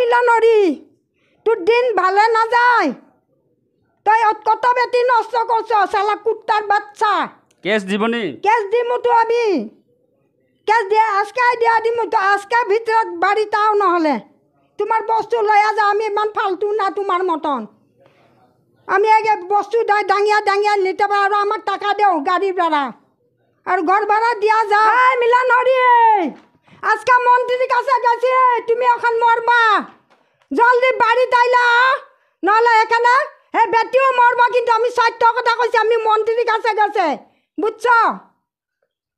মিলনরি তোর দিন ভালো না যায় তাই কত বেটি নষ্ট করছ শালা কুত্তার বাচ্চা কেস জীবনী কেস দিমু তো আমি কেস দিয়ে আজকে দিয়া দিমু তো আজকে ভিতৰত বাড়ি তাও নহলে তোমার বস্তু লয়া যা আমি ইমান ফালতু না তোমার মতন আমি আগে বস্তু দাঙিয়া দাঙিয়া নিতে পারো আর আমার টাকা দেও গাড়ির ভাড়া আর ঘর ভাড়া দিয়া যায় মিলনরি আজকে মন্ত্রীর কাছে গেছি তুমি এখন মরবা জলদি বাড়ি তাইলা নহলে এখানে হে বেটিও মরবা কিন্তু আমি সত্য কথা কইছি আমি মন্ত্রীর কাছে গেছে বুঝছো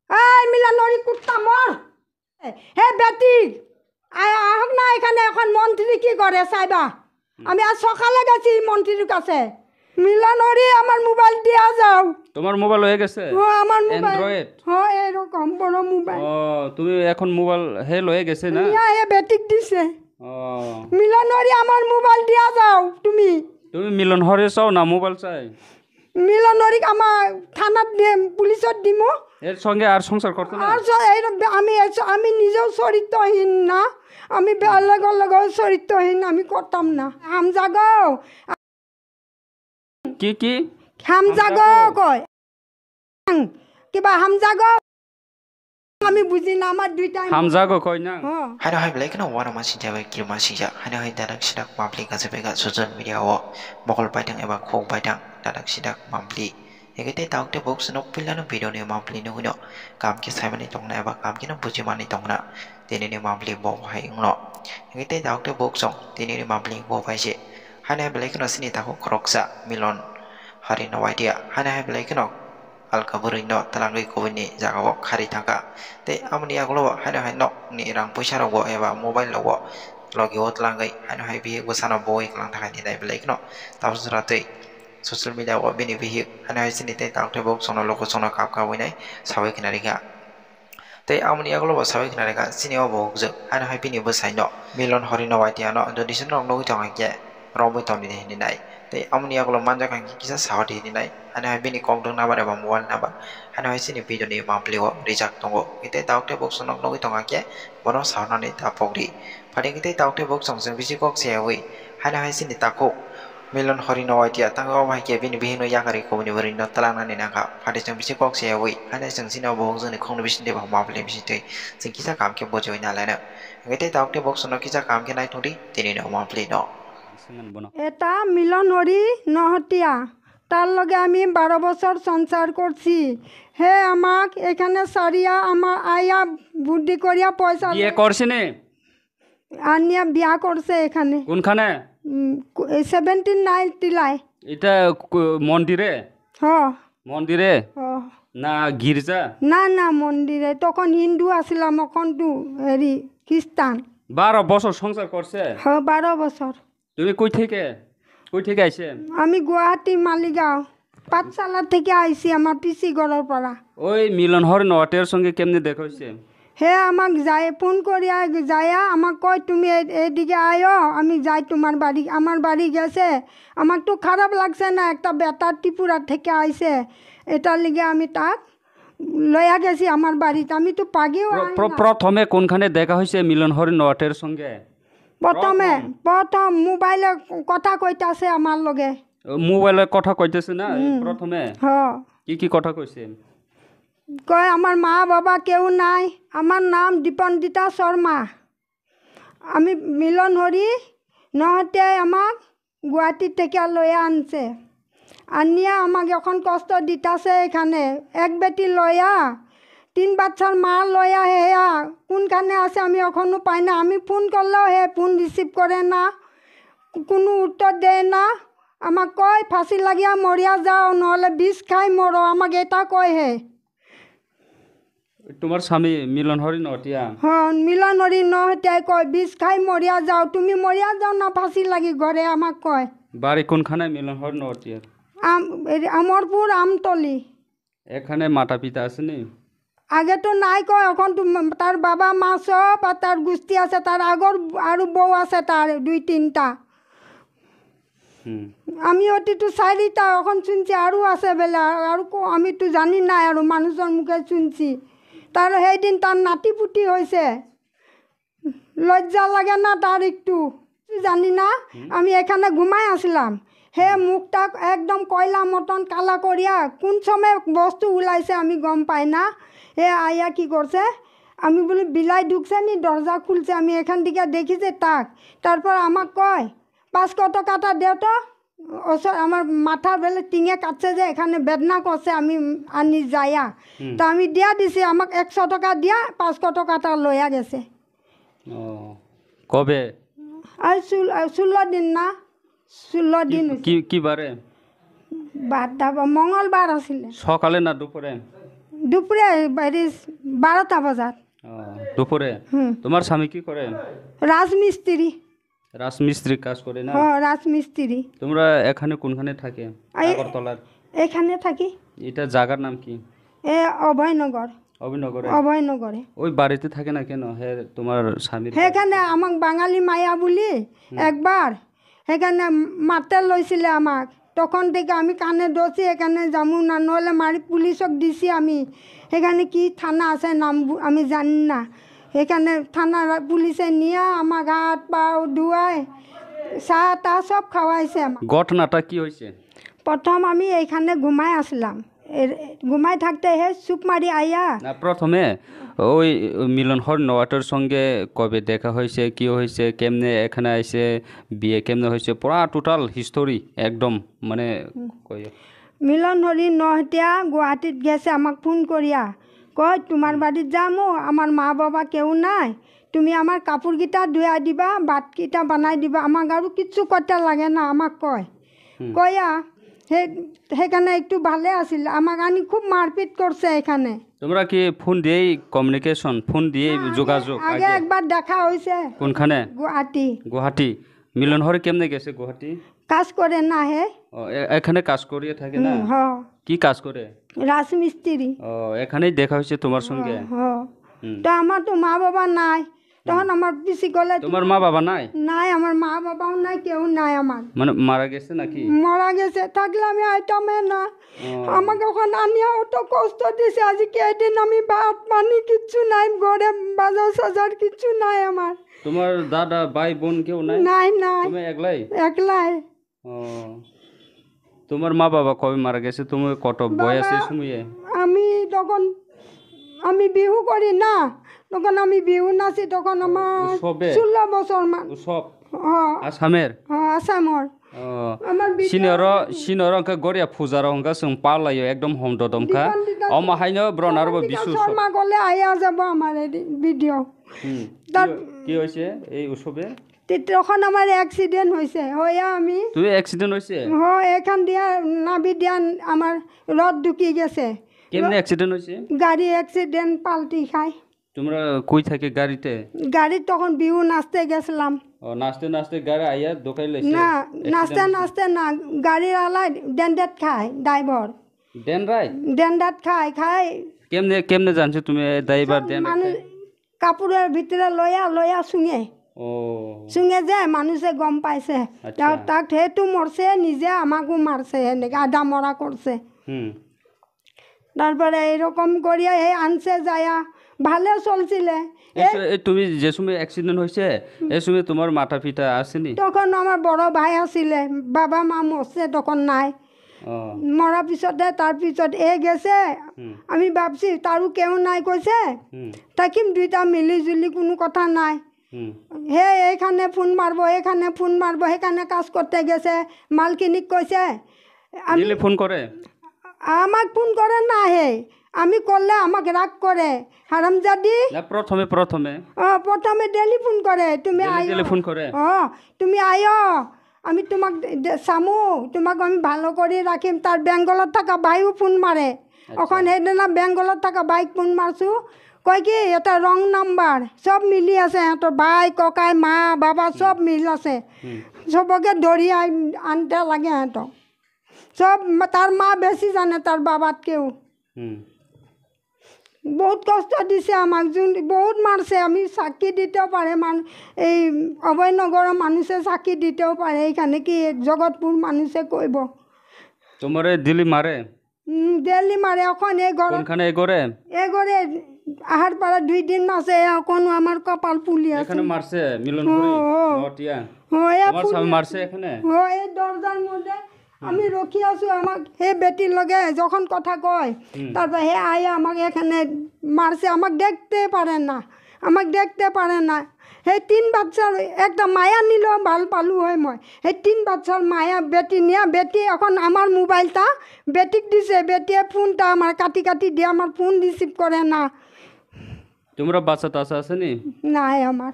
এই মিলনরি কুত্তা মর হে বেটি আহক না এখানে এখন মন্ত্রী কি করে চাইবা আমি আজ সকালে গেছি মন্ত্রীর কাছে মিলনরি আমার মোবাইল দিয়া যাও তোমার মোবাইল হয়ে গেছে ও আমার মোবাইল অ্যান্ড্রয়েড হ্যাঁ এরকম বড় মোবাইল ও তুমি এখন মোবাইল হেল হয়ে গেছে না ইয়া এ বেটিক দিছে ও মিলনরি আমার মোবাইল দিয়া যাও তুমি তুমি মিলন হরে চাও না মোবাইল চাই মিলনরি আমার থানাত পুলিশত দিমু এর সঙ্গে আর সংসার করতে না আর আমি নিজেও চরিত্রহীন না আমি বেলেগর লগত চরিত্রহীন আমি করতাম না হামজাগো কি কি হামজাগো কয় কিবা হামজাগো আমি বুঝি না আমার দুইটা হামজাগো কই না Hana hai blai kana wana masih jawa kilo masih ja hana hai dadak sidak mabli ka sebega social media wo bokol paitang eba khok paitang dadak sidak mabli egete taukte box no pilano video ne mabli no huno kam ki saimani tongna eba kam ki no bujimani tongna tini ne mabli bo hai nglo egete taukte box song tini ne mabli bo pai se hana hai blai kana sini tako kroksa milon hari no idea hana hai blai kana alkaburin no talangi kobini jagawo khari thaka te amni aglo hana hai no ni rang paisa rogo eba mobile logo logi ot langai hana hai bi gosana boy klang thaka ni dai belai no tapsura te social media wo bini bi hana hai sini te takte bok sono logo sono kap ka winai sabai kinari ga te amni aglo bo sabai kinari ga sini o bok je hana hai bini bosai no milon hori no waitia no dodison no no jang ke robo toni ni nai te amni aglo manja kan kisa sawadi ni nai hana hai bini kong dong nabar eba mobile nabar hana hai sini video ni mampli wo reject tongo ite taukte box nok nogi tonga ke bono sauna ni ta pogri phade ite taukte box song sing bisi kok se wi hana hai sini tako milon hori no waitia tango bai ke bini bihino yakari ko ni wari no talana ni naka phade sing bisi kok se wi hana sing sina box ni khong bisi de ba mampli bisi te sing kisa kam ke bojoi na la na ite taukte box no kisa kam ke nai thodi tini no mampli no এটা মিলনরি নহতিয়া তার লগে আমি 12 বছর সংসার করছি হে আমাক এখানে সারিয়া আমার আয়া বুদ্ধি করিয়া পয়সা বিয়ে করছে নে আনিয়া বিয়া করছে এখানে কোনখানে 79 টিলাই এটা মন্দিরে হ মন্দিরে হ না গির্জা না না মন্দিরে তখন হিন্দু আসিলাম এখন তো হেরি খ্রিস্টান 12 বছর সংসার করছে হ 12 বছর তুমি কই থেকে আইছে আমি গুয়াহাটি মালিগাঁও পাঠশালা থেকে আইছি আমার পিসি ঘরের পৰা ওই মিলন হর নটের সঙ্গে কেমনে দেখা হইছে হে আমাক যায় ফোন করিয়া যায়া আমাক কয় তুমি এদিকে আয়ো আমি যাই তোমার বাড়ি আমার বাড়ি গেছে আমার তো খারাপ লাগছে না একটা বেটা ত্রিপুরা থেকে আইছে এটার লিগে আমি তাক লয়া গেছি আমার বাড়িতে আমি তো পাগিও প্রথমে কোনখানে দেখা হইছে মিলন হর নটের সঙ্গে প্রথম মোবাইলে কথা কইতাছে আমার লগে মোবাইলে কথা কইতেছে না প্রথমে হ কি কথা কইছে কয় আমার মা বাবা কেউ নাই আমার নাম দীপন্দিতা শর্মা আমি মিলন হরি নহতে আমাক গুয়াহাটি থেকে লয়া আনছে আনিয়া আমাক এখন কষ্ট দিতাছে এখানে এক বেটি লয়া 3 বাচ্চার মা লয়া হেয়া কোনখানে আছে আমি এখনো পাই না আমি ফোন করলেও হে ফোন রিসিভ করে না কোনো উত্তর দেয় না আমাক কয় ফাঁসি লাগিয়া মরিয়া যাও নহলে বিষ খাই মরো আমাকে এটা কয় হে তোমার স্বামী মিলন হরি নটিয়া হ্যাঁ মিলন হরি নহতিয়াই কয় বিষ খাই মরিয়া যাও তুমি মরিয়া যাও না ফাঁসি লাগি ঘরে আমাক কয় বাড়ি কোনখানে মিলন হরি নটিয়া আমরপুর আমতলি এখানে মাতা পিতা আছে নি আগে তো নাই কয় এখন তো তার বাবা মা সব আর তার গোষ্ঠী আছে তার আগর আরো বউ আছে তার 2-3টা আমি অতি তো 4টা এখন শুনছি আরো আছে বেলা আর আমি তো জানি না আর মানুষের মুখে শুনছি তার সেই দিন তার নাতি পুতি হয়েছে লজ্জা লাগে না তার একটু জানি না আমি এখানে ঘুমাই আসলাম হে মুখটা একদম কয়লা মতন কালা করিয়া কোন সময় বস্তু ওলাইছে আমি গম পাই না হে আইয়া কি করছে আমি বলি বিলাই ঢুকছে নি দরজা খুলছে আমি এখান থেকে দেখিছে তাক তারপর আমাক কয় 500 টাকাটা দেও তো ওসব আমার মাথার বেলে টিঙে কাটছে যে এখানে বেদনা করছে আমি আনি যাইয়া তা আমি দিয়া দিছি আমাক 100 টাকা দিয়া 500 টাকাটা লইয়া গেছে ও কবে আর 16 দিন না 16 দিন হইছে। কি কি বারে বারটা মঙ্গলবার আসলে সকালে না দুপুরে দুপুরে 12টা বাজাত ও, দুপুরে তোমার স্বামী কি করে রাজমিস্ত্রি রাজমিস্ত্রি কাজ করে না রাজমিস্ত্রি তোমরা এখানে কোনখানে থাকে আগরতলার এখানে থাকি এটা জায়গার নাম কি এ অভয়নগর অভিনগরে অভয়নগরে ওই বাড়িতে থাকে না কেন হে তোমার স্বামীর সেখানে আমাক বাঙালি মায়া বুলি একবার সেখানে মাতে লৈছিলে আমাক তখন থেকে আমি কানে দোষি এখানে যামু না নহলে মারি পুলিশক দিছি আমি সেখানে কি থানা আছে নাম আমি জানি না সেখানে থানা পুলিশে নিয়ে আমাক হাত পাও ধুয়াই চাহ তাহ সব খাওয়াইছে আমাক ঘটনাটা কি হয়েছে প্রথম আমি এইখানে ঘুমাই আসলাম ঘুমাই থাকতে হে চুপ মারি আইয়া না প্রথমে ওই মিলন হর নোয়াটের সঙ্গে কবে দেখা হয়েছে কি হয়েছে কেমনে এখানে আইছে বিয়ে কেমনে হয়েছে পুরা টোটাল হিস্টোরি একদম মানে কই মিলন হরি নহতিয়া গুৱাহাটীত গেছে আমাক ফোন করিয়া কয় তোমার বাড়িত যামো আমার মা বাবা কেউ নাই তুমি আমার কাপড়কেইটা ধুয়াই দিবা ভাতকেইটা বানাই দিবা আমাক আৰু কিচ্ছু করতে লাগে না আমাক কয় কয়া সেখানে একটু ভালে আছিল আমাক আনি খুব মারপিট করছে এখানে তোমরা কি ফোন দিয়েই কমিউনিকেশন ফোন দিয়েই যোগাযোগ আগে একবার দেখা হয়েছে কোনখানে গুৱাহাটী গুয়াহাটি মিলন হরে কেমনে গেছে গুয়াহাটি কাজ করে না হে ও এখানে কাজ করিয়ে থাকে না হ কি কাজ করে রাজমিস্ত্রি ও এখানেই দেখা হয়েছে তোমার সঙ্গে হ তো আমার তো মা বাবা নাই তখন আমার পিসি গলে তোমার মা বাবা নাই নাই আমার মা বাবাও নাই কেউ নাই আমার মানে মারা গেছে নাকি মারা গেছে থাকলে আমি আইতামে না আমাকে ওখানে আনিয়া অত কষ্ট দিছে আজকে এদিন আমি ভাত পানি কিচ্ছু নাই ঘরে বাজার সাজার কিচ্ছু নাই আমার তোমার দাদা ভাই বোন কেউ নাই নাই নাই তুমি একলাই একলাই ও তোমার মা বাবা কবে মারা গেছে তুমি কত বয়স এই সময়ে আমি তখন আমি বিহু করি না তখন আমি বিহু নাচি তখন আমার উৎসবে? 16 বছর মান সব হ্যাঁ আসামের আসামর আমার সিনর অঙ্কা গড়িয়া ফুজার অঙ্কা जों পালাयो একদম হমদদমকা অমাহাইনো ব্রনার বিশু শর্মা গলে আইয়া যাব আমার ভিডিও কি হইছে এই উৎসবে তখন আমার অ্যাক্সিডেন্ট হয়েছে হইয়া আমি তুই অ্যাক্সিডেন্ট হইছে এখান দিয়া নাবি দিয়া আমার রড ঢুকি গেছে কেমনে অ্যাক্সিডেন্ট হইছে গাড়ি অ্যাক্সিডেন্ট পাল্টি খায় তোমরা কই থাকে গাড়িতে গাড়ি তখন বিহু নাচতে গেছিলাম ও নাচতে নাচতে গাড়ি আইয়া দোকাই লাইছে না নাচতে নাচতে না গাড়ির আলাই ডেন্ডাত খায় ড্রাইভার দেন রাই ডেন্ডাত খায় কেমনে কেমনে জানছো তুমি ড্রাইভার দেন মানে কাপড়ের ভিতরে লয়া শুঙে ও শুঙে যে মানুষে গম পাইছে তাক সেইটো মরছে নিজে আমাকো মারছে এনেকে আধা মরা করছে তারপরে এরকম করিয়া আনছে যায়া ভালো চলছিলে তুমি যে সময় অ্যাক্সিডেন্ট হয়েছে এই সময় তোমার মাথা পিতা আসেনি তখন আমার বড় ভাই আছিলে বাবা মা মরছে তখন নাই মরা পিছতে তার পিছত গেছে আমি ভাবছি তারও কেউ নাই কইছে থাকিম দুইটা মিলি জুলি কোনো কথা নাই এইখানে ফোন মারব সেখানে কাজ করতে গেছে মালকিনিক কইছে আমি ফোন করে আমাক ফোন করে না আমি করলে আমাকে রাগ করে হারামজাদি প্রথমে টেলিফোন করে তুমি টেলিফোন করে তুমি আয়ো আমি তোমাক চামো তোমাক আমি ভালো করে রাখিম তার বেঙ্গলত থাকা ভাইও ফোন মারে ওখানে সেইদিনা বেঙ্গলত থাকা বাইক ফোন মারছো কয় কি এটা রং নাম্বার সব মিলি আছে সিহঁতৰ ভাই ককাই মা বাবা সব মিল আছে সবকে ধৰি আনতে লাগে সিহঁতক সব তার মা বেশি জানে তার বাবাতকেও বহুত কষ্ট দিছে আমাক বহুত মারছে আমি সাক্ষী দিতেও পারে এই অভয়নগরের মানুষে সাক্ষী দিতেও পারে এইখানে কি জগৎপুর মানুষে কইব তোমারে দিলি মারে ডেলি মারে এখন এই ঘর কোনখানে এ করে এ ঘরে আহার পাড়া 2 দিন আছে এখন আমার কপাল ফুলি আছে এখানে মারছে মিলন হরি নটিয়া হয়ে তোমার স্বামী মারছে এখানে হয়ে দরজার মধ্যে আমি রখি আছো আমাক হে বেটির লগে যখন কথা কয় তারপর হে আয়া আমাকে এখানে মারছে আমাকে দেখতে পারে না হে 3 বাচ্চার একটা মায়া নিল ভাল পালু হয় মই হে 3 বাচ্চার মায়া বেটি নিয়া বেটি এখন আমার মোবাইলটা বেটিক দিছে বেটিয়ে ফোনটা আমার কাটি কাটি দিয়ে আমার ফোন রিসিভ করে না তোমরা বাচ্চা টাচ্চা আছে নি নাই আমার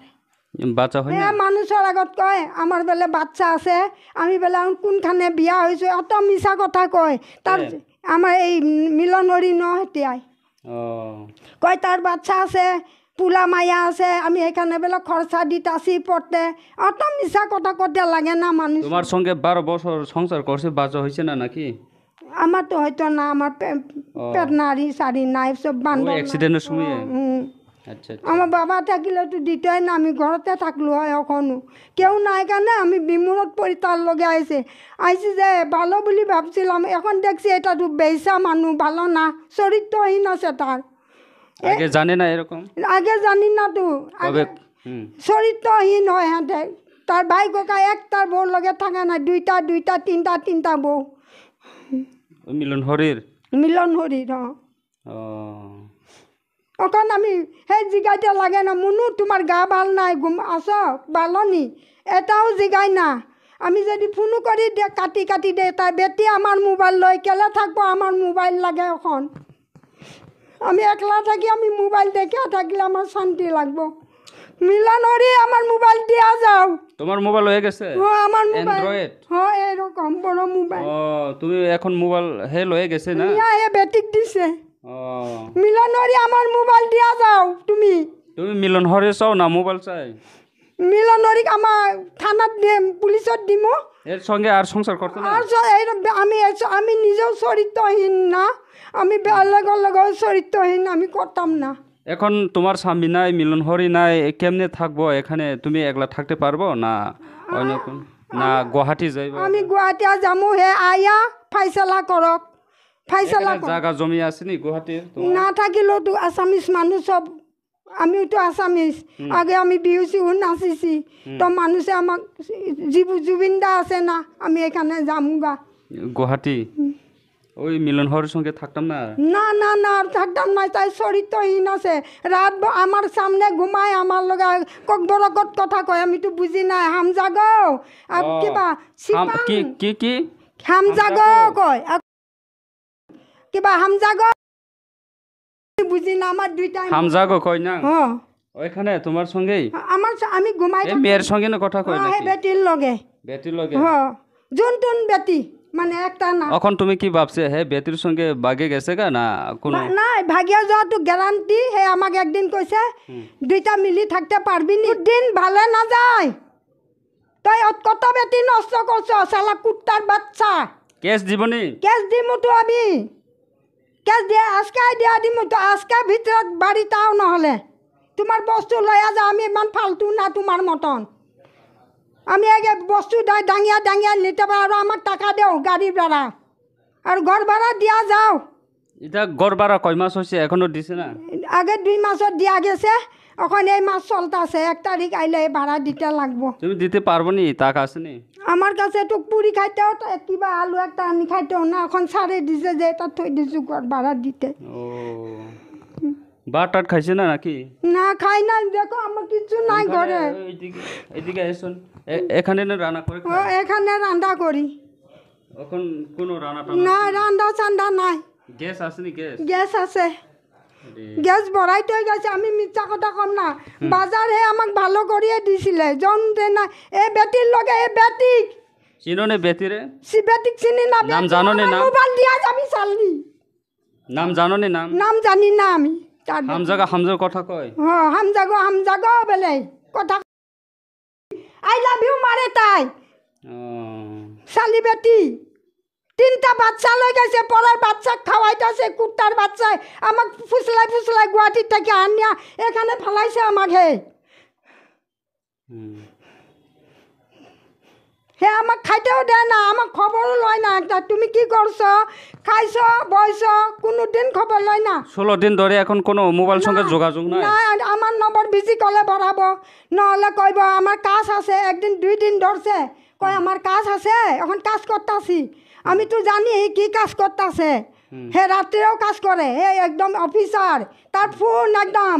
বাচ্চা হয় না হ্যাঁ মানুষের আগত কয় আমার বেলে বাচ্চা আছে আমি বেলে কোনখানে বিয়া হয়েছে অত মিছা কথা কয় তার আমার এই মিলনরি নহেতিয়াই ও কয় তার বাচ্চা আছে পুলা মায়া আছে আমি এখানে বেলে খরচা দিতাছি পড়তে অত মিছা কথা করতে লাগে না মানুষ তোমার সঙ্গে 12 বছর সংসার করছে বাচ্চা হয়েছে না নাকি আমার তো হয়তো না আমার পেট নারী সারি নাই সব বান্ধব অ্যাক্সিডেন্টের সময় আচ্ছা আমার বাবা থাকিলে তো দিতই না আমি ঘরতে থাকলো হয় এখনো কেউ নাই কারণে আমি বিমূলত পরি তার লগে আইছি যে ভালো বুলি ভাবছিলাম এখন দেখছি এটা তো বেইসা মানুষ ভালো না চরিত্রহীন আছে তার আগে জানে না এরকম আগে জানি না তো কবে চরিত্রহীন হয় হাতে তার ভাই ককা এক তার বউর লগে থাকে না দুইটা তিনটা বউ মিলন হরির মিলন হরির ও এখন আমি সেই জিগাইতে লাগে না মুনু তোমার গা ভাল নাই আস ভালো নি এটাও জিগাই না আমি যদি ফোনো করি দে কাটি দে তাই বেটি আমার মোবাইল লই কেলে থাকবো আমার মোবাইল লাগে এখন আমি একলা থাকি আমি মোবাইল দেখে থাকলে আমার শান্তি লাগবো মিলন হরি আমার মোবাইল দিয়া যাও তোমার মোবাইল হয়ে গেছে আমার মোবাইল অ্যান্ড্রয়েড এরকম বড় মোবাইল তুমি এখন মোবাইল হেল হয়ে গেছে না বেটিক দিছে ও মিলন হরি আমার মোবাইল দিয়া যাও তুমি মিলন হরি চাও না মোবাইল চাই মিলন হরিক আমার থানাত পুলিশত দিম এর সঙ্গে আর সংসার করতে না আর আমি নিজেও চরিত্রহীন না আমি বেলেগর চরিত্রহীন আমি করতাম না এখন তোমার স্বামী নাই মিলন হরি নাই কেমনে থাকবো এখানে তুমি একলা থাকতে পারবো না অন্য না গুয়াহাটি যাইব আমি গুয়াহাটি যামু হে আয়া ফাইসলা করক ফাইসলা জায়গা জমি আছে নি গুয়াহাটির না থাকিলেও তো আসামিস মানুষ সব আমিও তো আসামিস আগে আমি বিহু চিহু নাচিছি তো মানুষে আমাক জুবিনদা আছে না আমি এখানে যামুগা গুয়াহাটি ওই মিলন হরির সঙ্গে থাকতাম না না থাকতাম না তাই চরিত্রহীন আছে রাত আমার সামনে ঘুমায় আমার লগে ককবরকত কথা কয় আমি তো বুঝি নাই হামজাগ কিবা কি হামজাগ কয় কিবা হামজাগ বুঝি না আমার দুইটা হামজাগ কয় না ওইখানে তোমার সঙ্গেই আমি ঘুমাই মেয়ের সঙ্গে না কথা কয় নাকি বেটির লগে জুনটুন বেটি মানে একটা না এখন তুমি কি ভাবছে হে বেটির সঙ্গে বাগে গেছে গা না কোনো নাই ভাগিয়া যাওয়াটো গ্যারান্টি হে আমাকে একদিন কইছে দুইটা মিলি থাকতে পারবি নি দিন ভালে না যায় তাই কত বেটি নষ্ট করছ শালা কুত্তার বাচ্চা কেস দিবনি কেস দিমু তো আমি কেস দিয়ে আজকে দিয়া দিমু তো আজকে ভিতৰত বাড়ি তাও নহলে তোমার বস্তু লয়া যা আমি ইমান ফালতু না তোমার মতন আমি আগে বস্তু দাঙিয়া নিতে পারো আর আমার টাকা দেও গাড়ি ভাড়া আর ঘর ভাড়া দিয়া যাও এটা ঘর ভাড়া কয় মাস হয়েছে এখনো দিছে না আগে 2 মাসত দিয়া গেছে এখন এই মাস চলতেছে 1 তারিখ আইলে ভাড়া দিতে লাগবো তুমি দিতে পারবো নি টাকা আছে নি আমার কাছে তো পুরি খাইতেও কিবা আলু একটা আনি খাইতেও না এখন ছাড়ে দিছে যে এটা থই দিছো ঘর ভাড়া দিতে ও বাটার খাইছে না নাকি না খাই না দেখো আমার কিছু নাই ঘরে এদিকে এসুন এখানে না রান্না করে এখানে রান্না করি এখন কোনো রান্না না রান্না চান্দা নাই গ্যাস আছে নি গ্যাস আছে গ্যাস ভরাই তো গেছে আমি মিথ্যা কথা কম না বাজার হে আমাক ভালো করিয়ে দিছিলে জন দে না এ বেটির লগে এ বেটিক চিনো নে বেটিরে বেটিক চিনি না নাম জানো নে নাম মোবাইল দিয়া যাবি চালনি নাম জানো নে নাম জানি না আমি হামজাগা কথা কয় হামজাগ বেলে কথা আই লাভ ইউ মারে তাই শালি বেটি 3টা বাচ্চা লই গেছে পরের বাচ্চা খাওয়াইতেছে কুত্তার বাচ্চা আমাক ফুসলাই গুয়াহাটি থেকে আনিয়া এখানে ফেলাইছে আমাকে হে আমাক আমাক খাইতেও দেয় না, আমাক খবরও লয় না তা তুমি কি করছো, খাইছো বইছো, কোনো দিন খবর লয় না। 16 দিন ধরে এখন কোনো মোবাইল সঙ্গে যোগাযোগ নাই। না আমার নম্বর বিজি করলে বড়াবো, নহলে কইব আমার কাজ আছে, একদিন 2 দিন ধরছে কয় আমার কাজ আছে এখন কাজ করতেছি। আমি তো জানি কি কাজ করতেছে, হে রাত্রেও কাজ করে, হে একদম অফিসার, তার ফোন একদম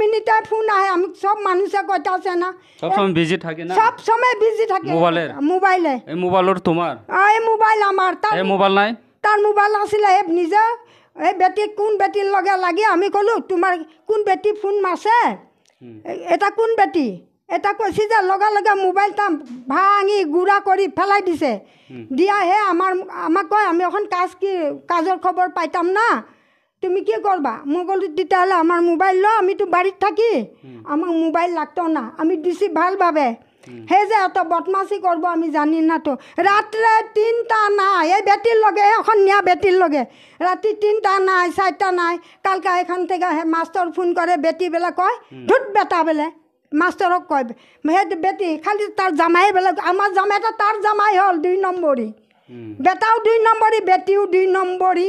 মিনিটে ফোন আহে। আমি সব মানুষে কইতাছে না সবসময় বিজি থাকে না, সব সময় বিজি থাকে মোবাইলে। এই মোবাইলর তোমার? এই মোবাইল আমার, তার এই মোবাইল নাই? তার মোবাইল আছিলে নিজে। এই বেটি কোন বেটির লগে লাগি আমি কলো তোমার কোন বেটি ফোন মাছে, এটা কোন বেটি, এটা কৈছি যে লগে লগে মোবাইলটা ভাঙি গুড়া কৰি ফেলাই দিছে। দিয়া হে আমাক কয় আমি এখন কাজৰ খবৰ পাইতাম না, তুমি কি করবা? মই কলো তেতিয়াহ'লে আমার মোবাইল লো, আমি তো বাড়িত থাকি, আমাক মোবাইল লাগতো না, আমি দিছি ভালভাবে। হে যে এত বদমাসি করবো আমি জানি না তো। রাত্রে 3টা নাই, এই বেটির লগে এখন নিয়া বেটির লগে রাত্রি 3টা নাই 4টা নাই। কালকে এখান থেকে মাস্টার ফোন করে, বেটি বেলা কয় ধুত বেটা বেলে মাস্টারক কয় হে বেটি খালি তার জামাই বেলা, আমার জামাইটা তার জামাই হল 2 নম্বরই, বেটাও 2 নম্বরই বেটিও 2 নম্বরই।